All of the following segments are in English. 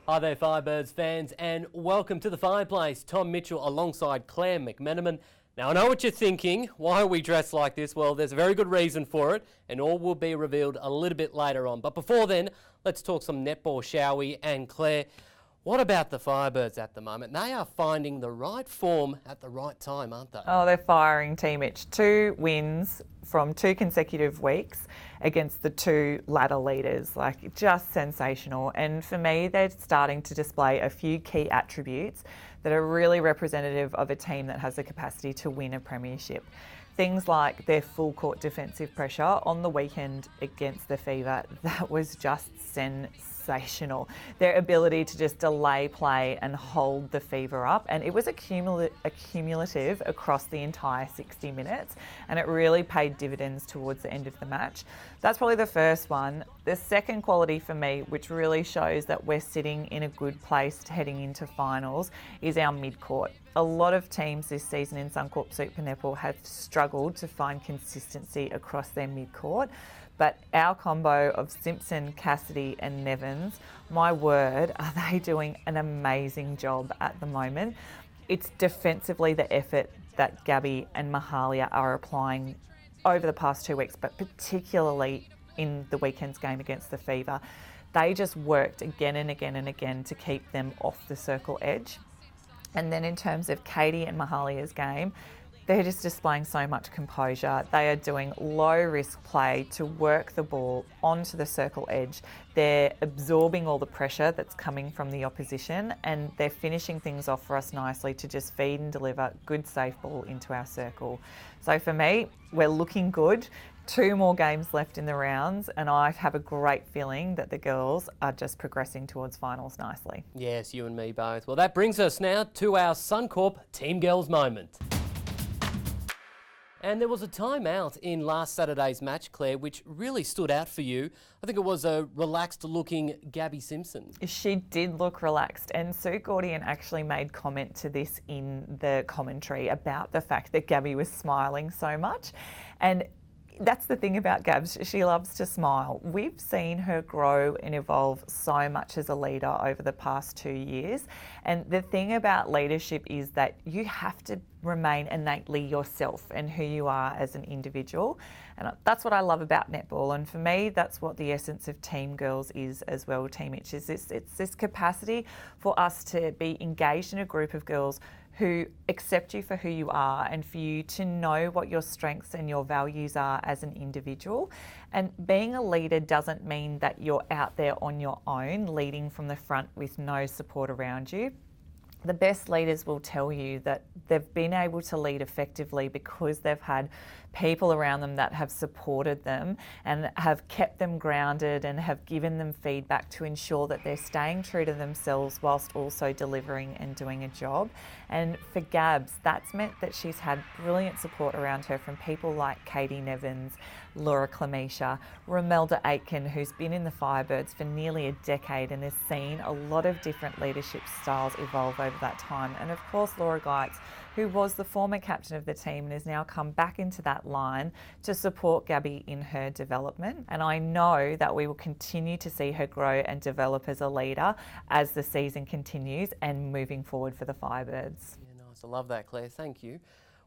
Hi there, Firebirds fans, and welcome to the Fireplace. Tom Mitchell alongside Claire McMenamin. Now, I know what you're thinking. Why are we dressed like this? Well, there's a very good reason for it, and all will be revealed a little bit later on. But before then, let's talk some netball, shall we? And Claire, what about the Firebirds at the moment? They are finding the right form at the right time, aren't they? Oh, they're firing, Team Mitch. 2 wins from 2 consecutive weeks against the 2 ladder leaders. Like, just sensational. And for me, they're starting to display a few key attributes that are really representative of a team that has the capacity to win a premiership. Things like their full court defensive pressure on the weekend against the Fever, that was just sensational. Their ability to just delay play and hold the Fever up, and it was cumulative across the entire 60 minutes, and it really paid dividends towards the end of the match. That's probably the first one. The second quality for me, which really shows that we're sitting in a good place heading into finals, is our mid-court. A lot of teams this season in Suncorp Super Netball have struggled to find consistency across their mid-court, but our combo of Simpson, Cassidy and Nevins, my word, are they doing an amazing job at the moment. It's defensively the effort that Gabby and Mahalia are applying over the past 2 weeks, but particularly in the weekend's game against the Fever. They just worked again and again and again to keep them off the circle edge. And then in terms of Katie and Mahalia's game, they're just displaying so much composure. They are doing low-risk play to work the ball onto the circle edge. They're absorbing all the pressure that's coming from the opposition, and they're finishing things off for us nicely to just feed and deliver good, safe ball into our circle. So for me, we're looking good. 2 more games left in the rounds, and I have a great feeling that the girls are just progressing towards finals nicely. Yes, you and me both. Well, that brings us now to our Suncorp Team Girls moment. And there was a timeout in last Saturday's match, Claire, which really stood out for you. I think it was a relaxed-looking Gabby Simpson. She did look relaxed, and Sue Gordian actually made comment to this in the commentary about the fact that Gabby was smiling so much. And that's the thing about Gabs, she loves to smile. We've seen her grow and evolve so much as a leader over the past 2 years. And the thing about leadership is that you have to remain innately yourself and who you are as an individual. And that's what I love about netball. And for me, that's what the essence of Team Girls is as well, Team Mitch. It's this capacity for us to be engaged in a group of girls who accept you for who you are, and for you to know what your strengths and your values are as an individual. And being a leader doesn't mean that you're out there on your own, leading from the front with no support around you. The best leaders will tell you that they've been able to lead effectively because they've had people around them that have supported them and have kept them grounded and have given them feedback to ensure that they're staying true to themselves whilst also delivering and doing a job. And for Gabs, that's meant that she's had brilliant support around her from people like Katie Nevins, Laura Clemesha, Romelda Aitken, who's been in the Firebirds for nearly a decade and has seen a lot of different leadership styles evolve over that time. And of course, Laura Geitz, who was the former captain of the team and has now come back into that line to support Gabby in her development. And I know that we will continue to see her grow and develop as a leader as the season continues and moving forward for the Firebirds. Yeah, nice. I love that, Claire. Thank you.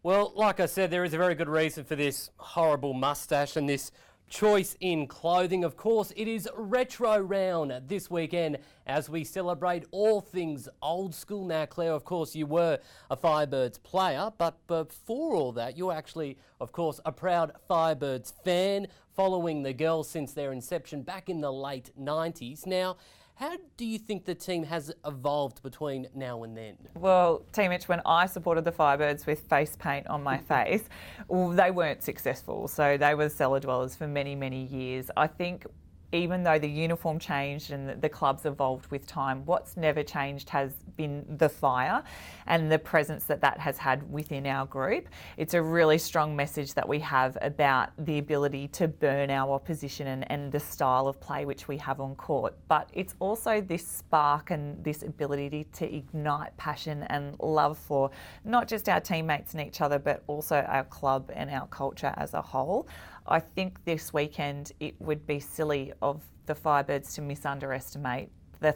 Well, like I said, there is a very good reason for this horrible moustache and this choice in clothing. Of course, it is Retro Round this weekend as we celebrate all things old school. Now, Claire, of course, you were a Firebirds player, but before all that, you're actually, of course, a proud Firebirds fan, following the girls since their inception back in the late 90s. Now, how do you think the team has evolved between now and then? Well, Team Mitch, when I supported the Firebirds with face paint on my face, well, they weren't successful. So they were cellar dwellers for many, many years. I think even though the uniform changed and the clubs evolved with time, what's never changed has been the fire and the presence that that has had within our group. It's a really strong message that we have about the ability to burn our opposition and the style of play which we have on court. But it's also this spark and this ability to ignite passion and love for not just our teammates and each other, but also our club and our culture as a whole. I think this weekend it would be silly of the Firebirds to misunderestimate the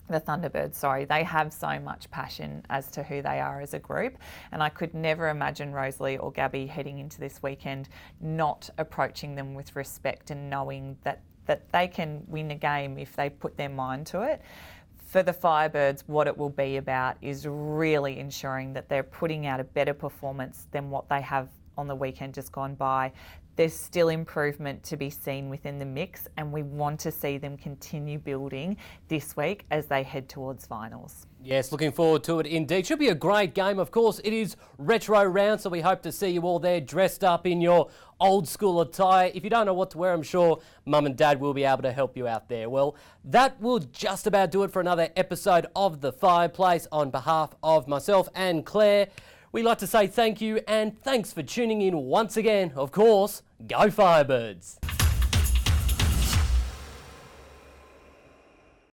The Thunderbirds, sorry, they have so much passion as to who they are as a group, and I could never imagine Rosalie or Gabby heading into this weekend not approaching them with respect and knowing that they can win a game if they put their mind to it. For the Firebirds, what it will be about is really ensuring that they're putting out a better performance than what they have on the weekend just gone by. There's still improvement to be seen within the mix, and we want to see them continue building this week as they head towards finals. Yes, looking forward to it indeed. Should be a great game. Of course, it is retro round, so we hope to see you all there dressed up in your old school attire. If you don't know what to wear, I'm sure Mum and Dad will be able to help you out there. Well, that will just about do it for another episode of The Fireplace. On behalf of myself and Claire, we'd like to say thank you and thanks for tuning in once again. Of course, go Firebirds!